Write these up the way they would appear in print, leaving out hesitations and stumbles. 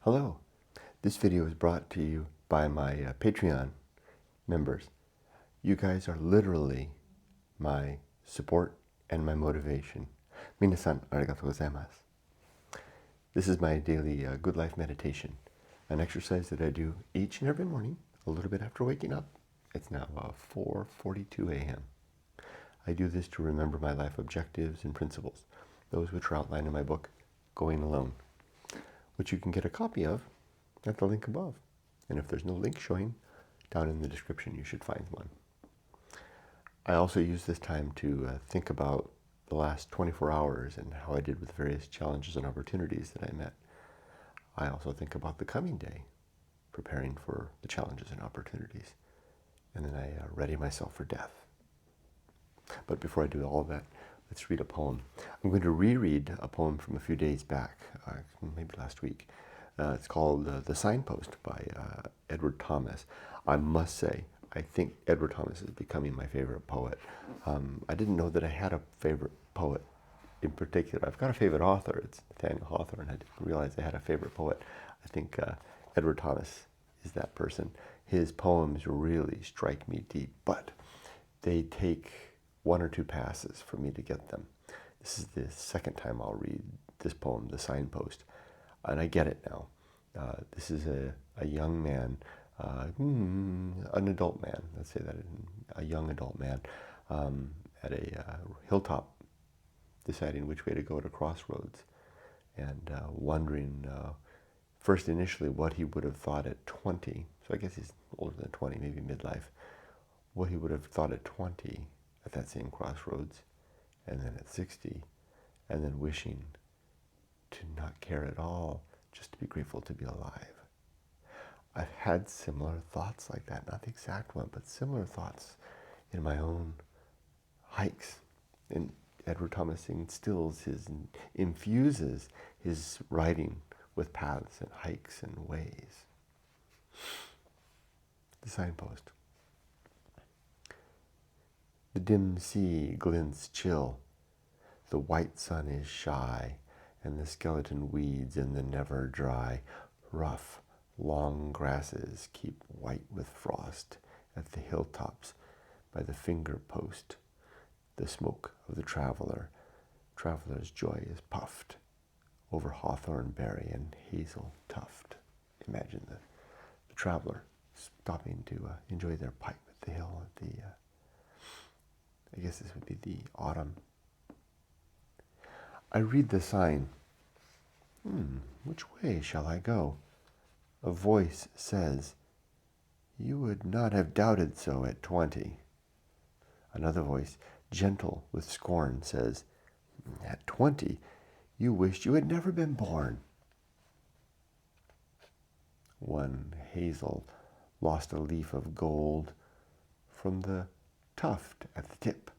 Hello, this video is brought to you by my Patreon members. You guys are literally my support and my motivation. Minasan arigatou gozaimasu. This is my daily good life meditation, an exercise that I do each and every morning, a little bit after waking up. It's now 4:42 a.m. I do this to remember my life objectives and principles, those which are outlined in my book, Going Alone, which you can get a copy of at the link above. And if there's no link showing, down in the description you should find one. I also use this time to think about the last 24 hours and how I did with various challenges and opportunities that I met. I also think about the coming day, preparing for the challenges and opportunities. And then I ready myself for death. But before I do all of that, let's read a poem. I'm going to reread a poem from a few days back, maybe last week. It's called The Signpost by Edward Thomas. I must say, I think Edward Thomas is becoming my favorite poet. I didn't know that I had a favorite poet in particular. I've got a favorite author. It's Nathaniel Hawthorne. I didn't realize I had a favorite poet. I think Edward Thomas is that person. His poems really strike me deep, but they take one or two passes for me to get them. This is the second time I'll read this poem, The Signpost, and I get it now. This is a young man, an adult man, let's say that, a young adult man at a hilltop, deciding which way to go at a crossroads, and wondering first initially what he would have thought at 20, so I guess he's older than 20, maybe midlife, what he would have thought at 20 at that same crossroads, and then at 60, and then wishing to not care at all, just to be grateful to be alive. I've had similar thoughts like that, not the exact one, but similar thoughts in my own hikes. And Edward Thomas infuses his writing with paths and hikes and ways. The Signpost. The dim sea glints chill, the white sun is shy, and the skeleton weeds in the never dry, rough, long grasses keep white with frost at the hilltops by the finger post. The smoke of the traveler's joy is puffed over hawthorn berry and hazel tuft. Imagine the traveler stopping to enjoy their pipe at the hill at the I guess this would be the autumn. I read the sign. Which way shall I go? A voice says, you would not have doubted so at 20. Another voice, gentle with scorn, says, at 20, you wished you had never been born. One hazel lost a leaf of gold from the tuft at the tip,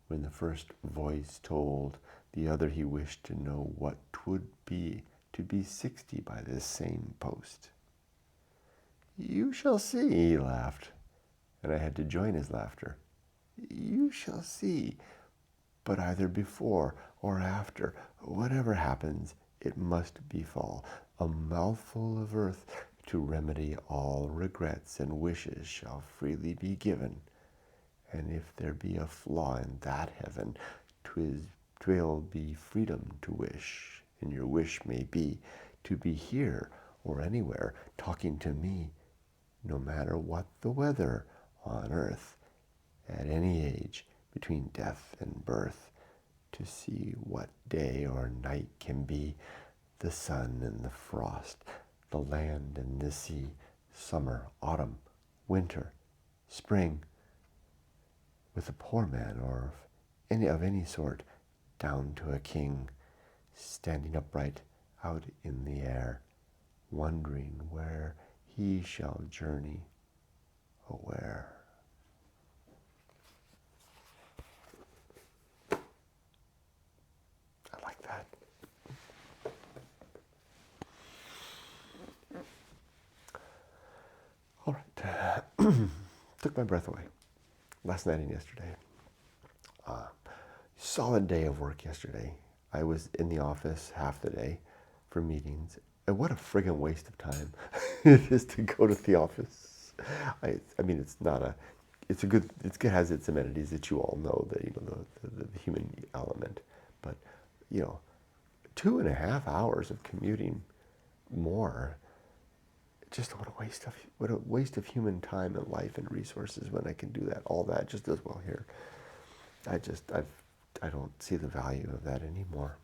when the first voice told the other he wished to know what 'twould be to be 60 by this same post. You shall see, he laughed, and I had to join his laughter. You shall see, but either before or after, whatever happens, it must befall. A mouthful of earth to remedy all regrets and wishes shall freely be given. And if there be a flaw in that heaven, 'twill be freedom to wish, and your wish may be to be here or anywhere talking to me, no matter what the weather on earth, at any age between death and birth, to see what day or night can be, the sun and the frost, the land and the sea, summer, autumn, winter, spring, with a poor man or of any sort, down to a king, standing upright out in the air, wondering where he shall journey, or where. I like that. All right. Took my breath away last night and yesterday. Solid day of work yesterday. I was in the office half the day for meetings, And what a friggin' waste of time it is to go to the office. I mean, it's not a, it's a good, it has its amenities that you all know, that, you know, the human element. But, you know, 2.5 hours of commuting more, just what a waste of human time and life and resources when I can do that, all that just as well here. I don't see the value of that anymore.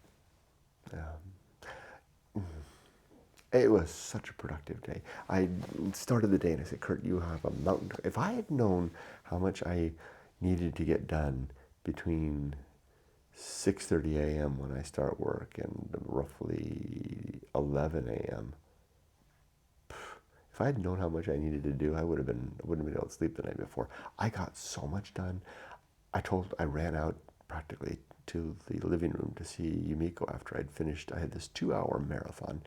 It was such a productive day. I started the day and I said, Kurt, you have a mountain. If I had known how much I needed to get done between 6:30 a.m. when I start work and roughly 11 a.m., if I had known how much I needed to do, I wouldn't have been able to sleep the night before. I got so much done. I ran out practically to the living room to see Yumiko after I'd finished. I had this 2-hour marathon.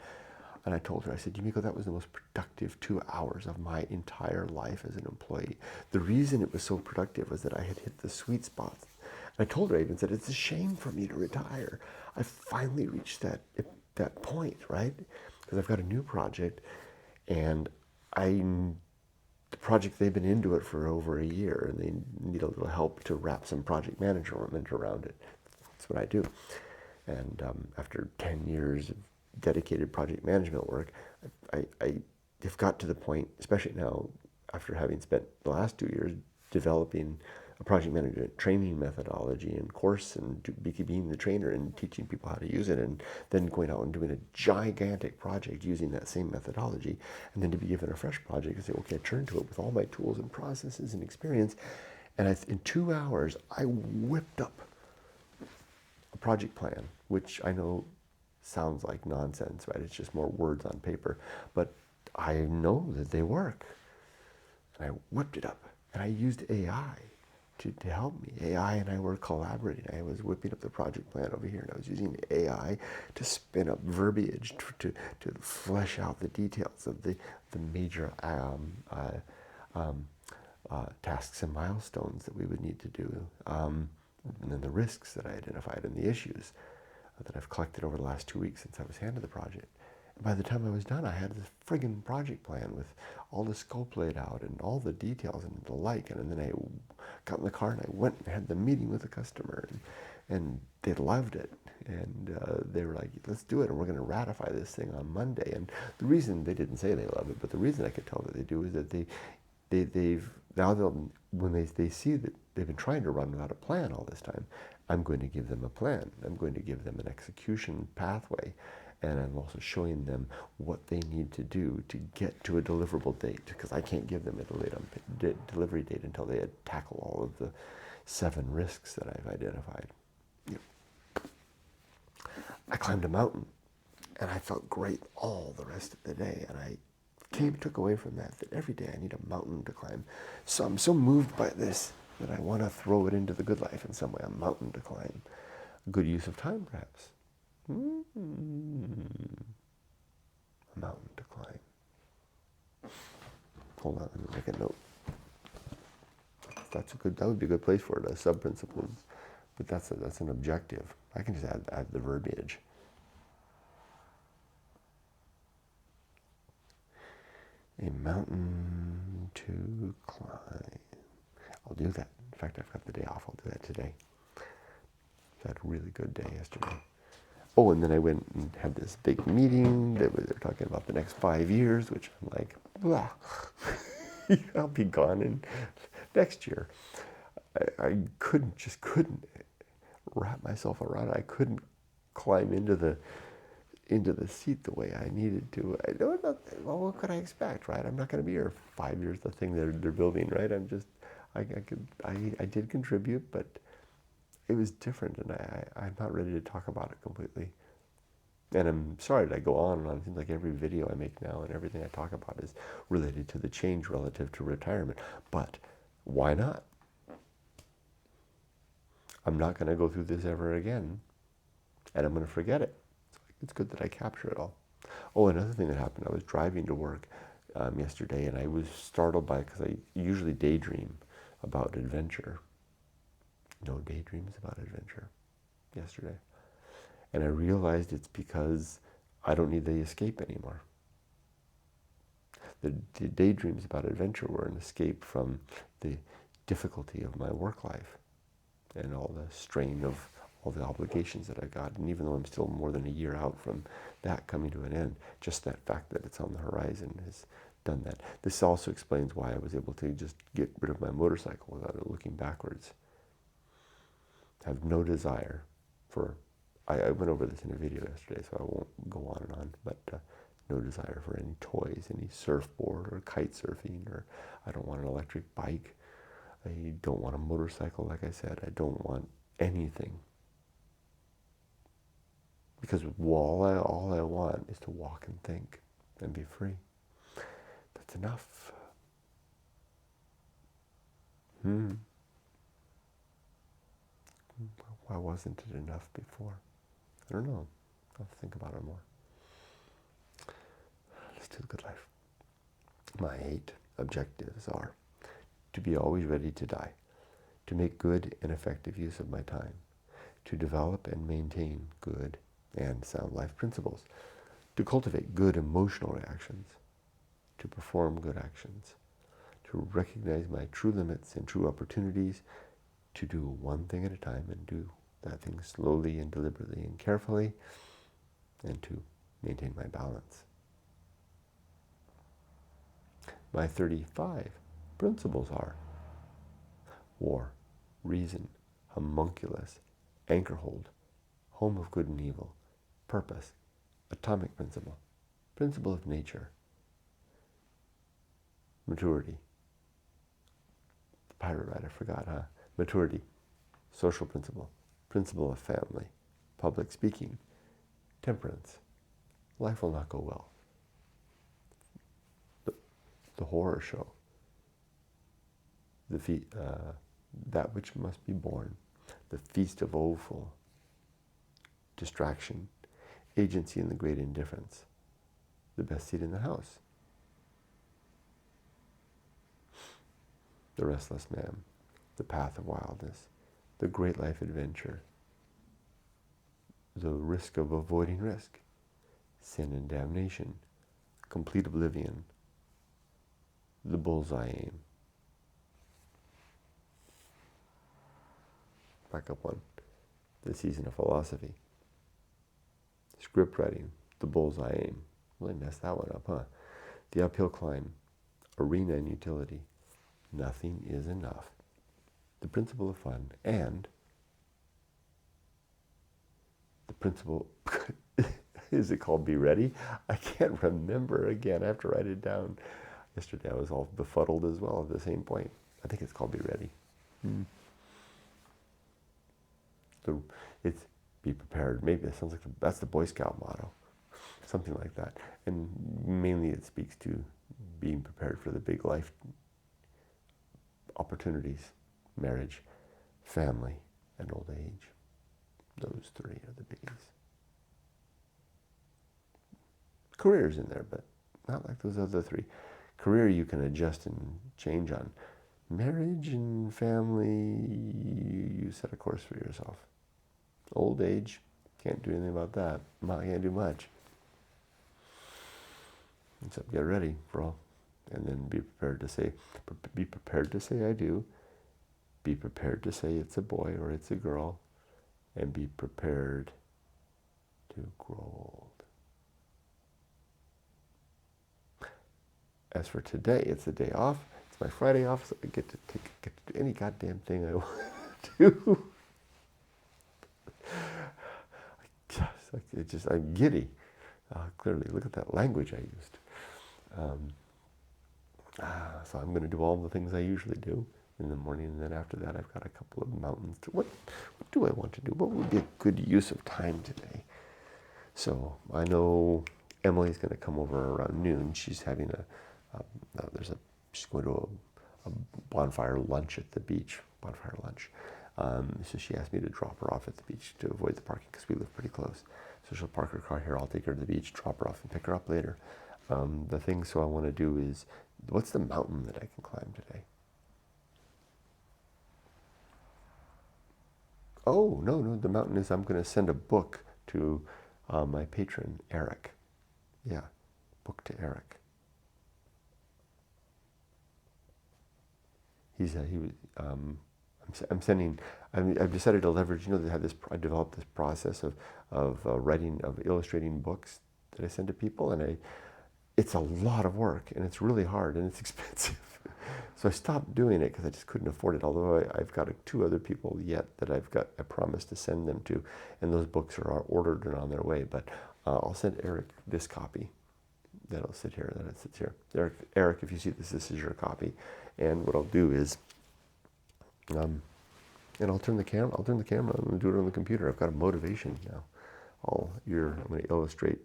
And I told her, I said, Yumiko, that was the most productive 2 hours of my entire life as an employee. The reason it was so productive was that I had hit the sweet spot. And I told her, I even said, it's a shame for me to retire. I finally reached that point, right? Because I've got a new project, and the project, they've been into it for over a year, and they need a little help to wrap some project management around it. That's what I do. And after 10 years of dedicated project management work, I have got to the point, especially now, after having spent the last 2 years developing a project management training methodology and course, and being the trainer and teaching people how to use it, and then going out and doing a gigantic project using that same methodology, and then to be given a fresh project and say, okay, I turn to it with all my tools and processes and experience, and in 2 hours, I whipped up a project plan, which I know sounds like nonsense, right? It's just more words on paper, but I know that they work. And I whipped it up, and I used AI to help me. AI and I were collaborating. I was whipping up the project plan over here, and I was using AI to spin up verbiage to flesh out the details of the major tasks and milestones that we would need to do, and then the risks that I identified and the issues that I've collected over the last 2 weeks since I was handed the project. And by the time I was done, I had this friggin' project plan with all the scope laid out and all the details and the like. And then I got in the car and I went and had the meeting with the customer, and they loved it. And they were like, let's do it, and we're going to ratify this thing on Monday. And the reason they didn't say they love it, but the reason I could tell that they do is that when they see that they've been trying to run without a plan all this time, I'm going to give them a plan. I'm going to give them an execution pathway, and I'm also showing them what they need to do to get to a deliverable date, because I can't give them a delivery date until they tackle all of the 7 risks that I've identified. I climbed a mountain, and I felt great all the rest of the day, and I took away from that every day I need a mountain to climb. So I'm so moved by this that I want to throw it into the good life in some way, a mountain to climb. A good use of time, perhaps. A mountain to climb. Hold on, let me make a note. That would be a good place for it, a sub-principle. But that's an objective. I can just add the verbiage. A mountain to climb. I'll do that. In fact, I've got the day off. I'll do that today. I had a really good day yesterday. Oh, and then I went and had this big meeting that they're talking about the next 5 years, which I'm like, blah. I'll be gone in next year. I couldn't wrap myself around it. I couldn't climb into the seat the way I needed to. Well, what could I expect, right? I'm not going to be here 5 years, the thing they're building, right? I did contribute, but it was different, and I'm not ready to talk about it completely. And I'm sorry that I go on and on. It seems like every video I make now and everything I talk about is related to the change relative to retirement. But why not? I'm not going to go through this ever again, and I'm going to forget it. It's good that I capture it all. Oh, another thing that happened, I was driving to work yesterday, and I was startled by it because I usually daydream about adventure. No daydreams about adventure yesterday. And I realized it's because I don't need the escape anymore. The daydreams about adventure were an escape from the difficulty of my work life and all the strain of all the obligations that I got. And even though I'm still more than a year out from that coming to an end, just that fact that it's on the horizon has done that. This also explains why I was able to just get rid of my motorcycle without looking backwards. I have no desire for, I went over this in a video yesterday, so I won't go on and on, but no desire for any toys, any surfboard or kite surfing, or I don't want an electric bike. I don't want a motorcycle, like I said. I don't want anything. Because all I want is to walk and think and be free. That's enough. Why wasn't it enough before? I don't know. I'll think about it more. Let's do the good life. My 8 objectives are to be always ready to die, to make good and effective use of my time, to develop and maintain good and sound life principles, to cultivate good emotional reactions, to perform good actions, to recognize my true limits and true opportunities, to do one thing at a time and do that thing slowly and deliberately and carefully, and to maintain my balance. My 35 principles are war, reason, homunculus, anchor hold, home of good and evil, purpose, atomic principle, principle of nature, maturity, pirate ride, I forgot, huh? Maturity, social principle, principle of family, public speaking, temperance, life will not go well, the horror show, that which must be born, the feast of woeful, distraction, agency in the great indifference, the best seat in the house, the restless man, the path of wildness, the great life adventure, the risk of avoiding risk, sin and damnation, complete oblivion, the bullseye aim. Back up one, the season of philosophy, script writing, the bullseye aim. Really messed that one up, huh? The uphill climb, arena and utility, nothing is enough, the principle of fun, and the principle, is it called be ready? I can't remember again. I have to write it down. Yesterday I was all befuddled as well at the same point. I think it's called be ready. So it's be prepared. Maybe it sounds like that's the Boy Scout motto. Something like that. And mainly it speaks to being prepared for the big life opportunities, marriage, family, and old age. Those 3 are the biggies. Career's in there, but not like those other 3. Career you can adjust and change on. Marriage and family, you set a course for yourself. Old age, can't do anything about that. Can't do much. Except get ready for all. And then be prepared to say I do. Be prepared to say it's a boy or it's a girl. And be prepared to grow old. As for today, it's the day off. It's my Friday off, so I get to do any goddamn thing I want to do. I'm giddy. Clearly, look at that language I used. So I'm going to do all the things I usually do in the morning, and then after that I've got a couple of mountains. What do I want to do? What would be a good use of time today? So I know Emily's going to come over around noon. She's having she's going to a bonfire lunch at the beach. Bonfire lunch. So she asked me to drop her off at the beach to avoid the parking because we live pretty close. So she'll park her car here. I'll take her to the beach, drop her off, and pick her up later. The thing I want to do is, what's the mountain that I can climb today? Oh, no, the mountain is I'm going to send a book to my patron, Eric. Yeah, book to Eric. He was. I'm sending. I've decided to leverage. They have this. I developed this process of illustrating books that I send to people, and it's a lot of work, and it's really hard, and it's expensive. So I stopped doing it because I just couldn't afford it. Although I've got 2 other people yet that I promised to send them to, and those books are ordered and on their way. But I'll send Eric this copy. That'll sit here. That it sits here. Eric, if you see this, this is your copy. And what I'll do is, and I'll turn the camera. I'll turn the camera and do it on the computer. I've got a motivation now. I'm going to illustrate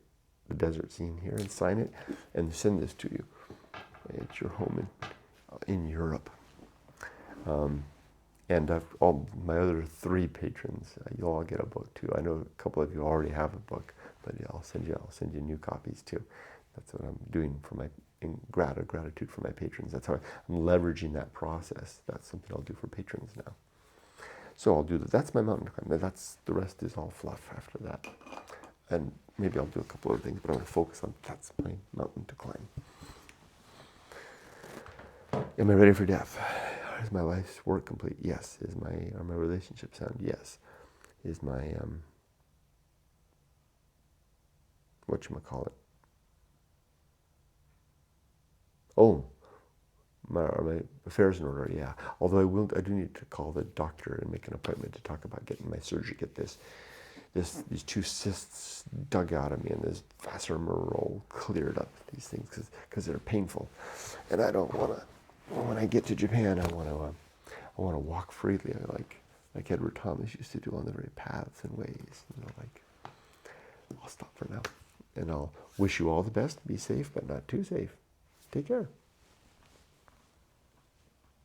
the desert scene here and sign it and send this to you. It's your home in Europe. And all my other 3 patrons, you'll all get a book too. I know a couple of you already have a book, but yeah, I'll send you new copies too. That's what I'm doing for gratitude for my patrons. That's how I'm leveraging that process. That's something I'll do for patrons now. So I'll do that. That's my mountain climb. The rest is all fluff after that. And maybe I'll do a couple other things, but I'm going to focus on that's my mountain to climb. Am I ready for death? Is my life's work complete? Yes. Are my relationships sound? Yes. Is my whatchamacallit? Oh, are my affairs in order? Yeah. Although I do need to call the doctor and make an appointment to talk about getting my surgery. Get these 2 cysts dug out of me and this voucher roll cleared up. These things because they're painful, and I don't want to. When I get to Japan, I want to walk freely, like Edward Thomas used to do on the very paths and ways. I'll stop for now, and I'll wish you all the best. Be safe, but not too safe. Take care.